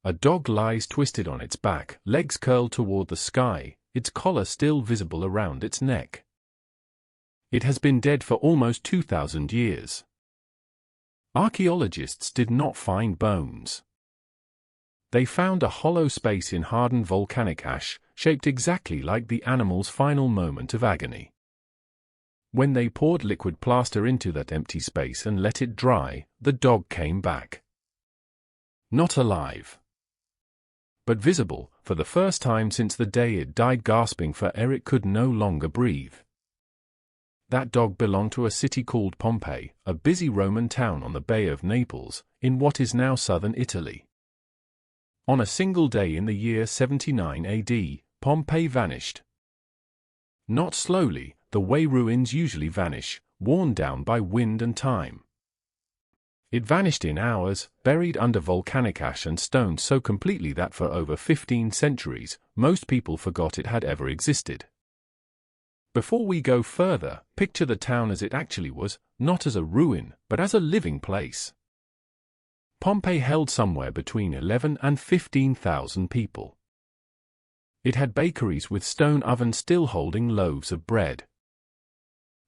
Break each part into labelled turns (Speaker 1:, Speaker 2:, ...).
Speaker 1: A dog lies twisted on its back, legs curled toward the sky, its collar still visible around its neck. It has been dead for almost 2,000 years. Archaeologists did not find bones. They found a hollow space in hardened volcanic ash, shaped exactly like the animal's final moment of agony. When they poured liquid plaster into that empty space and let it dry, the dog came back. Not alive, but visible, for the first time since the day it died gasping for air it could no longer breathe. That dog belonged to a city called Pompeii, a busy Roman town on the Bay of Naples, in what is now southern Italy. On a single day in the year 79 AD, Pompeii vanished. Not slowly, the way ruins usually vanish, worn down by wind and time. It vanished in hours, buried under volcanic ash and stone so completely that for over 15 centuries, most people forgot it had ever existed. Before we go further, picture the town as it actually was, not as a ruin, but as a living place. Pompeii held somewhere between 11 and 15,000 people. It had bakeries with stone ovens still holding loaves of bread.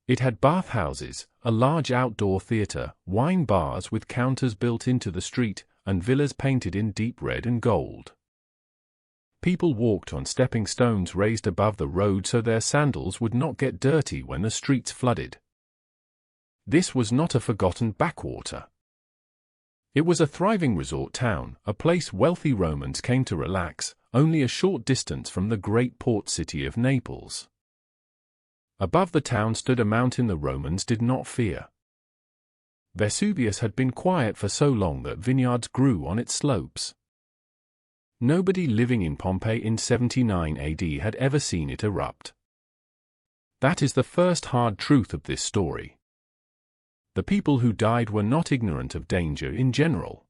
Speaker 1: It had bathhouses, a large outdoor theater, wine bars with counters built into the street, and villas painted in deep red and gold. People walked on stepping stones raised above the road so their sandals would not get dirty when the streets flooded. This was not a forgotten backwater. It was a thriving resort town, a place wealthy Romans came to relax, only a short distance from the great port city of Naples. Above the town stood a mountain the Romans did not fear. Vesuvius had been quiet for so long that vineyards grew on its slopes. Nobody living in Pompeii in 79 AD had ever seen it erupt. That is the first hard truth of this story. The people who died were not ignorant of danger in general.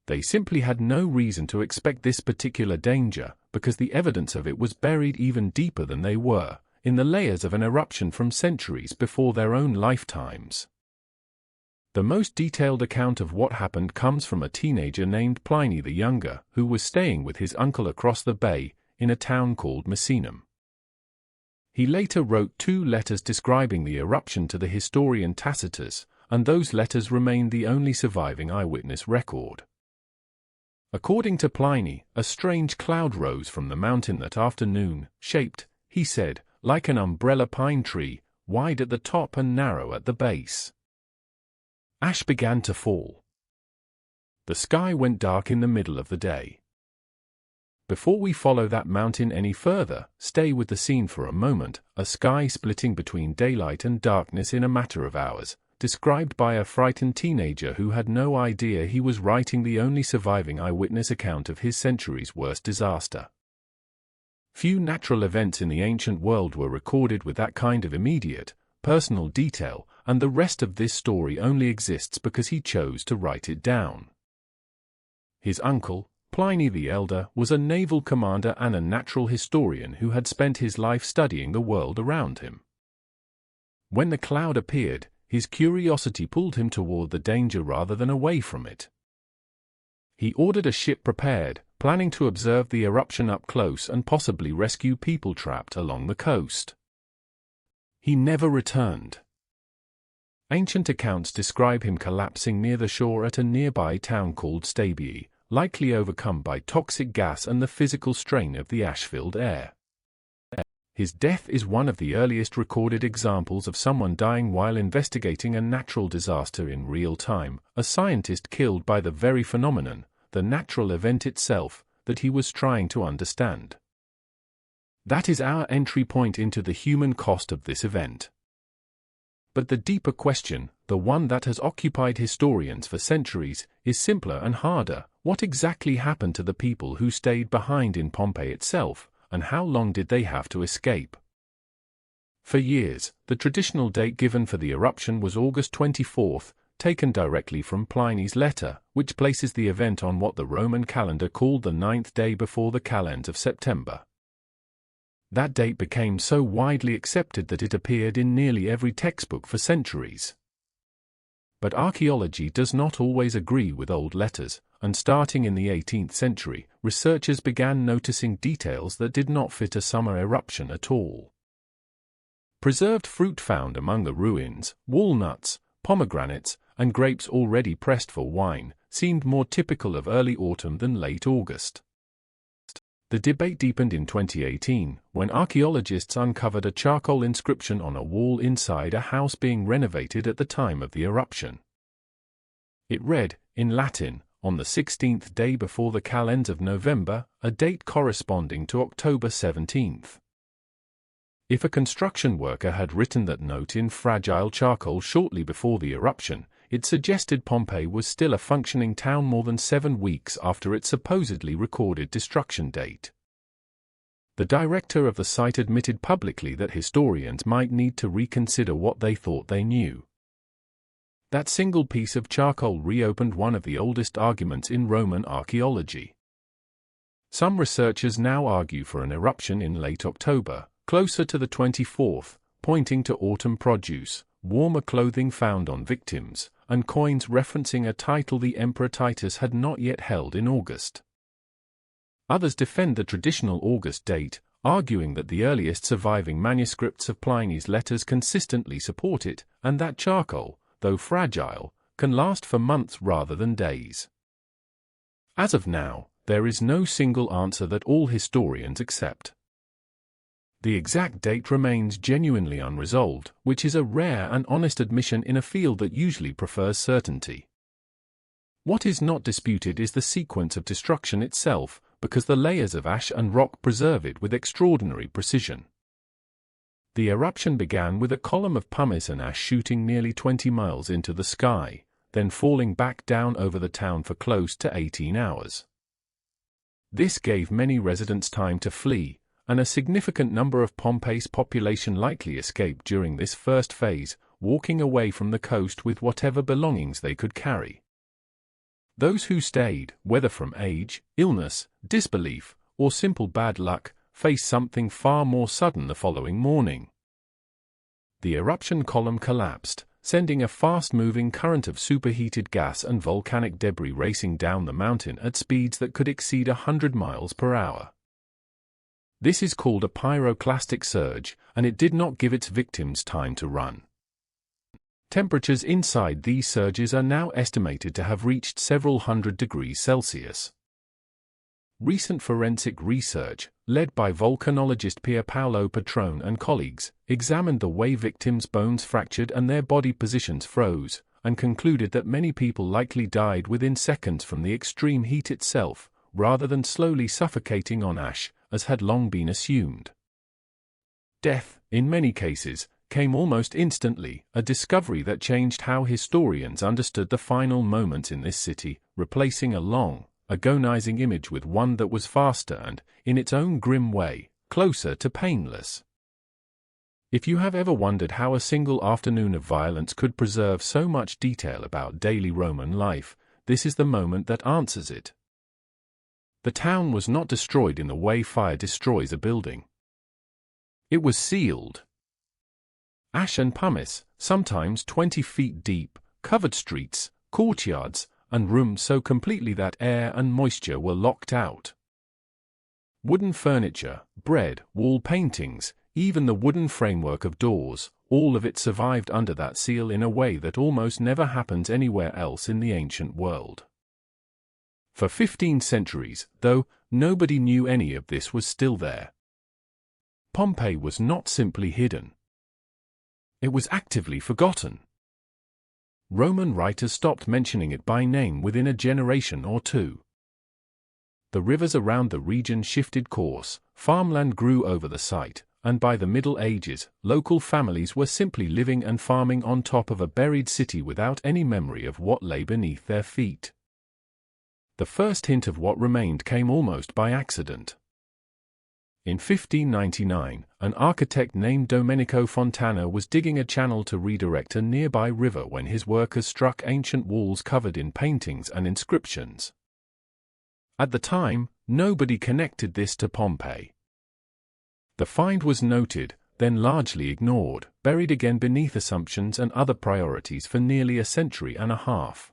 Speaker 1: They simply had no reason to expect this particular danger, because the evidence of it was buried even deeper than they were, in the layers of an eruption from centuries before their own lifetimes. The most detailed account of what happened comes from a teenager named Pliny the Younger, who was staying with his uncle across the bay, in a town called Misenum. He later wrote 2 letters describing the eruption to the historian Tacitus, and those letters remain the only surviving eyewitness record. According to Pliny, a strange cloud rose from the mountain that afternoon, shaped, he said, like an umbrella pine tree, wide at the top and narrow at the base. Ash began to fall. The sky went dark in the middle of the day. Before we follow that mountain any further, stay with the scene for a moment, a sky splitting between daylight and darkness in a matter of hours, described by a frightened teenager who had no idea he was writing the only surviving eyewitness account of his century's worst disaster. Few natural events in the ancient world were recorded with that kind of immediate, personal detail, and the rest of this story only exists because he chose to write it down. His uncle, Pliny the Elder, was a naval commander and a natural historian who had spent his life studying the world around him. When the cloud appeared, his curiosity pulled him toward the danger rather than away from it. He ordered a ship prepared, planning to observe the eruption up close and possibly rescue people trapped along the coast. He never returned. Ancient accounts describe him collapsing near the shore at a nearby town called Stabii, likely overcome by toxic gas and the physical strain of the ash-filled air. His death is one of the earliest recorded examples of someone dying while investigating a natural disaster in real time, a scientist killed by the very phenomenon, the natural event itself, that he was trying to understand. That is our entry point into the human cost of this event. But the deeper question, the one that has occupied historians for centuries, is simpler and harder. What exactly happened to the people who stayed behind in Pompeii itself, and how long did they have to escape? For years, the traditional date given for the eruption was August 24th, taken directly from Pliny's letter, which places the event on what the Roman calendar called the 9th day before the calends of September. That date became so widely accepted that it appeared in nearly every textbook for centuries. But archaeology does not always agree with old letters, and starting in the 18th century, researchers began noticing details that did not fit a summer eruption at all. Preserved fruit found among the ruins, walnuts, pomegranates, and grapes already pressed for wine, seemed more typical of early autumn than late August. The debate deepened in 2018, when archaeologists uncovered a charcoal inscription on a wall inside a house being renovated at the time of the eruption. It read, in Latin, on the 16th day before the calends of November, a date corresponding to October 17th. If a construction worker had written that note in fragile charcoal shortly before the eruption, it suggested Pompeii was still a functioning town more than 7 weeks after its supposedly recorded destruction date. The director of the site admitted publicly that historians might need to reconsider what they thought they knew. That single piece of charcoal reopened one of the oldest arguments in Roman archaeology. Some researchers now argue for an eruption in late October, closer to the 24th, pointing to autumn produce, warmer clothing found on victims, and coins referencing a title the Emperor Titus had not yet held in August. Others defend the traditional August date, arguing that the earliest surviving manuscripts of Pliny's letters consistently support it, and that charcoal, though fragile, can last for months rather than days. As of now, there is no single answer that all historians accept. The exact date remains genuinely unresolved, which is a rare and honest admission in a field that usually prefers certainty. What is not disputed is the sequence of destruction itself, because the layers of ash and rock preserve it with extraordinary precision. The eruption began with a column of pumice and ash shooting nearly 20 miles into the sky, then falling back down over the town for close to 18 hours. This gave many residents time to flee, and a significant number of Pompeii's population likely escaped during this first phase, walking away from the coast with whatever belongings they could carry. Those who stayed, whether from age, illness, disbelief, or simple bad luck, faced something far more sudden the following morning. The eruption column collapsed, sending a fast-moving current of superheated gas and volcanic debris racing down the mountain at speeds that could exceed 100 miles per hour. This is called a pyroclastic surge, and it did not give its victims time to run. Temperatures inside these surges are now estimated to have reached several hundred degrees Celsius. Recent forensic research, led by volcanologist Pier Paolo Petrone and colleagues, examined the way victims' bones fractured and their body positions froze, and concluded that many people likely died within seconds from the extreme heat itself, rather than slowly suffocating on ash, as had long been assumed. Death, in many cases, came almost instantly, a discovery that changed how historians understood the final moments in this city, replacing a long, agonizing image with one that was faster and, in its own grim way, closer to painless. If you have ever wondered how a single afternoon of violence could preserve so much detail about daily Roman life, this is the moment that answers it. The town was not destroyed in the way fire destroys a building. It was sealed. Ash and pumice, sometimes 20 feet deep, covered streets, courtyards, and rooms so completely that air and moisture were locked out. Wooden furniture, bread, wall paintings, even the wooden framework of doors, all of it survived under that seal in a way that almost never happens anywhere else in the ancient world. For 15 centuries, though, nobody knew any of this was still there. Pompeii was not simply hidden. It was actively forgotten. Roman writers stopped mentioning it by name within a generation or two. The rivers around the region shifted course, farmland grew over the site, and by the Middle Ages, local families were simply living and farming on top of a buried city without any memory of what lay beneath their feet. The first hint of what remained came almost by accident. In 1599, an architect named Domenico Fontana was digging a channel to redirect a nearby river when his workers struck ancient walls covered in paintings and inscriptions. At the time, nobody connected this to Pompeii. The find was noted, then largely ignored, buried again beneath assumptions and other priorities for nearly a century and a half.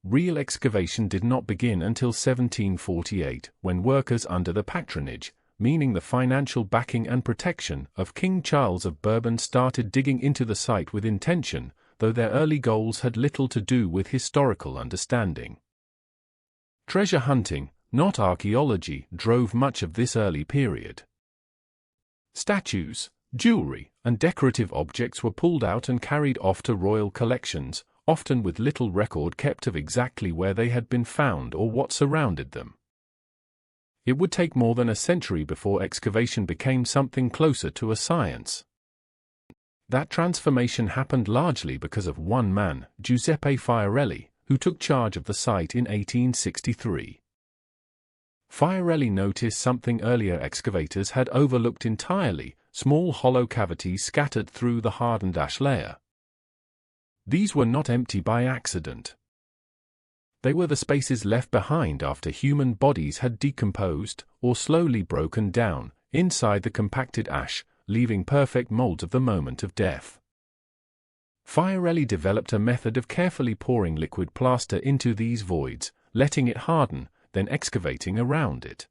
Speaker 1: real excavation did not begin until 1748, when workers under the patronage, meaning the financial backing and protection, of King Charles of Bourbon started digging into the site with intention, though their early goals had little to do with historical understanding. Treasure hunting, not archaeology, drove much of this early period. Statues, jewelry, and decorative objects were pulled out and carried off to royal collections, often with little record kept of exactly where they had been found or what surrounded them. It would take more than a century before excavation became something closer to a science. That transformation happened largely because of one man, Giuseppe Fiorelli, who took charge of the site in 1863. Fiorelli noticed something earlier excavators had overlooked entirely: small hollow cavities scattered through the hardened ash layer. These were not empty by accident. They were the spaces left behind after human bodies had decomposed, or slowly broken down, inside the compacted ash, leaving perfect molds of the moment of death. Fiorelli developed a method of carefully pouring liquid plaster into these voids, letting it harden, then excavating around it.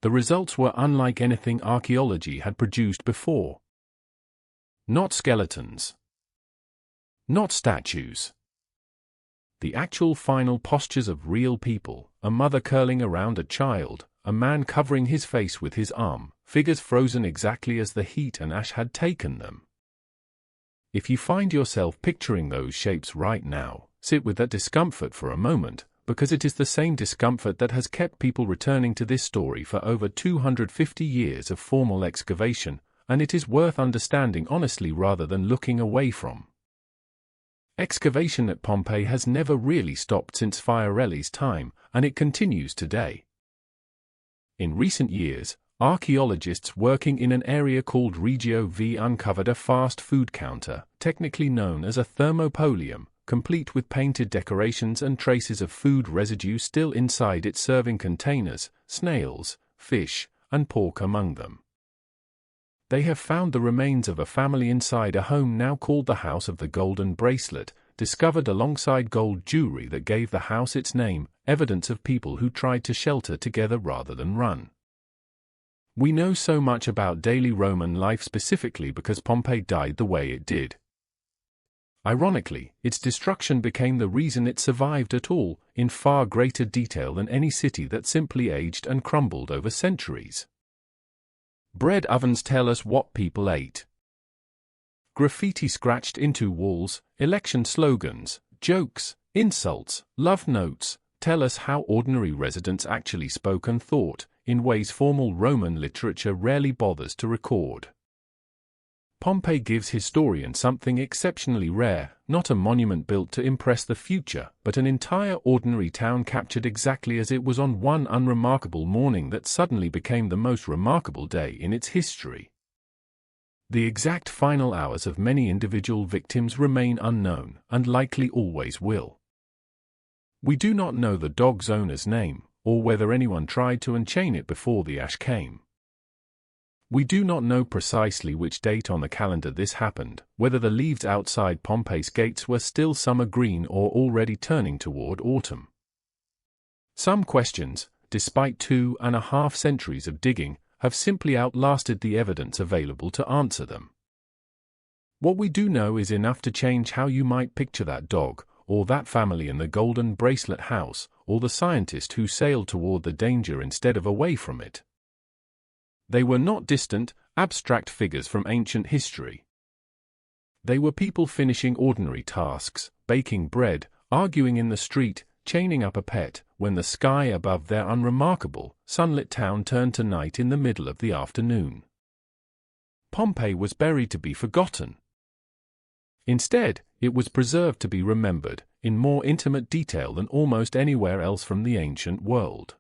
Speaker 1: The results were unlike anything archaeology had produced before. Not skeletons. Not statues. The actual final postures of real people, a mother curling around a child, a man covering his face with his arm, figures frozen exactly as the heat and ash had taken them. If you find yourself picturing those shapes right now, sit with that discomfort for a moment, because it is the same discomfort that has kept people returning to this story for over 250 years of formal excavation, and it is worth understanding honestly rather than looking away from. Excavation at Pompeii has never really stopped since Fiorelli's time, and it continues today. In recent years, archaeologists working in an area called Regio V uncovered a fast food counter, technically known as a thermopolium, complete with painted decorations and traces of food residue still inside its serving containers, snails, fish, and pork among them. They have found the remains of a family inside a home now called the House of the Golden Bracelet, discovered alongside gold jewelry that gave the house its name, evidence of people who tried to shelter together rather than run. We know so much about daily Roman life specifically because Pompeii died the way it did. Ironically, its destruction became the reason it survived at all, in far greater detail than any city that simply aged and crumbled over centuries. Bread ovens tell us what people ate. Graffiti scratched into walls, election slogans, jokes, insults, love notes, tell us how ordinary residents actually spoke and thought, in ways formal Roman literature rarely bothers to record. Pompeii gives historians something exceptionally rare, not a monument built to impress the future, but an entire ordinary town captured exactly as it was on one unremarkable morning that suddenly became the most remarkable day in its history. The exact final hours of many individual victims remain unknown, and likely always will. We do not know the dog's owner's name, or whether anyone tried to unchain it before the ash came. We do not know precisely which date on the calendar this happened, whether the leaves outside Pompeii's gates were still summer green or already turning toward autumn. Some questions, despite 2.5 centuries of digging, have simply outlasted the evidence available to answer them. What we do know is enough to change how you might picture that dog, or that family in the Golden Bracelet house, or the scientist who sailed toward the danger instead of away from it. They were not distant, abstract figures from ancient history. They were people finishing ordinary tasks, baking bread, arguing in the street, chaining up a pet, when the sky above their unremarkable, sunlit town turned to night in the middle of the afternoon. Pompeii was buried to be forgotten. Instead, it was preserved to be remembered, in more intimate detail than almost anywhere else from the ancient world.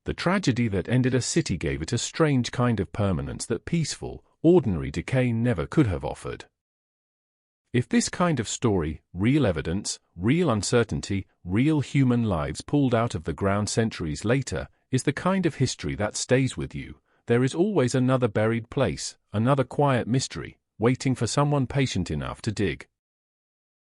Speaker 1: The tragedy that ended a city gave it a strange kind of permanence that peaceful, ordinary decay never could have offered. If this kind of story, real evidence, real uncertainty, real human lives pulled out of the ground centuries later, is the kind of history that stays with you, there is always another buried place, another quiet mystery, waiting for someone patient enough to dig.